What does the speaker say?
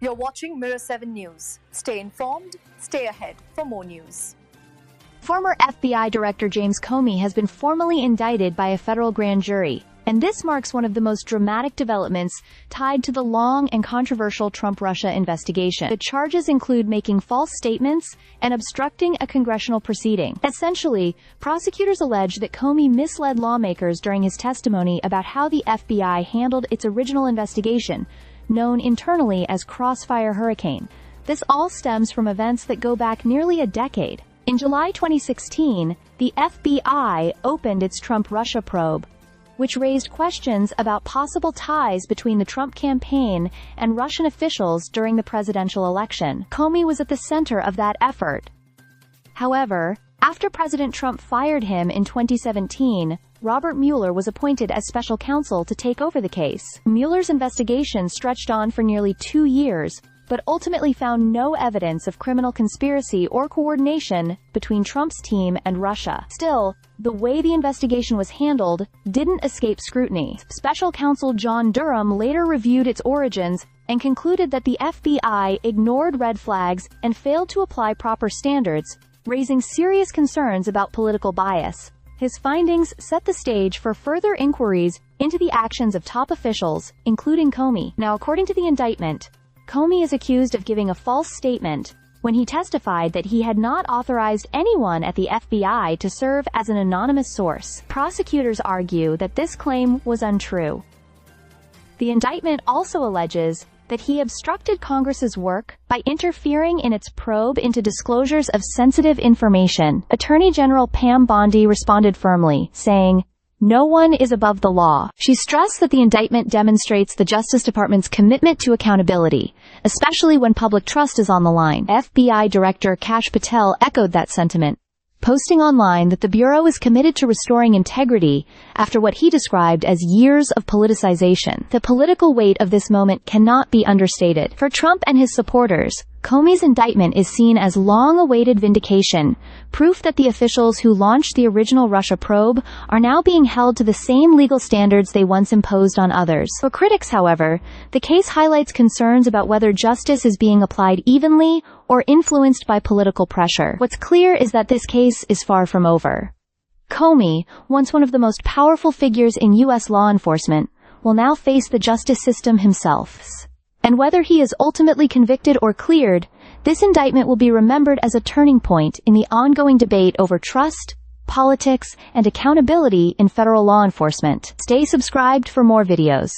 You're watching Mirror 7 News. Stay informed, stay ahead for more news. Former FBI Director James Comey has been formally indicted by a federal grand jury, and this marks one of the most dramatic developments tied to the long and controversial Trump-Russia investigation. The charges include making false statements and obstructing a congressional proceeding. Essentially, prosecutors allege that Comey misled lawmakers during his testimony about how the FBI handled its original investigation, known internally as Crossfire Hurricane. This all stems from events that go back nearly a decade. In July 2016, the FBI opened its Trump-Russia probe, which raised questions about possible ties between the Trump campaign and Russian officials during the presidential election. Comey was at the center of that effort. However, after President Trump fired him in 2017, Robert Mueller was appointed as special counsel to take over the case. Mueller's investigation stretched on for nearly 2 years, but ultimately found no evidence of criminal conspiracy or coordination between Trump's team and Russia. Still, the way the investigation was handled didn't escape scrutiny. Special counsel John Durham later reviewed its origins and concluded that the FBI ignored red flags and failed to apply proper standards, raising serious concerns about political bias. His findings set the stage for further inquiries into the actions of top officials, including Comey. Now, according to the indictment, Comey is accused of giving a false statement when he testified that he had not authorized anyone at the FBI to serve as an anonymous source. Prosecutors argue that this claim was untrue. The indictment also alleges that he obstructed Congress's work by interfering in its probe into disclosures of sensitive information. Attorney General Pam Bondi responded firmly, saying, "No one is above the law." She stressed that the indictment demonstrates the Justice Department's commitment to accountability, especially when public trust is on the line. FBI Director Kash Patel echoed that sentiment, posting online that the Bureau is committed to restoring integrity after what he described as years of politicization. The political weight of this moment cannot be understated. For Trump and his supporters, Comey's indictment is seen as long-awaited vindication, proof that the officials who launched the original Russia probe are now being held to the same legal standards they once imposed on others. For critics, however, the case highlights concerns about whether justice is being applied evenly or influenced by political pressure. What's clear is that this case is far from over. Comey, once one of the most powerful figures in U.S. law enforcement, will now face the justice system himself. And whether he is ultimately convicted or cleared, this indictment will be remembered as a turning point in the ongoing debate over trust, politics, and accountability in federal law enforcement. Stay subscribed for more videos.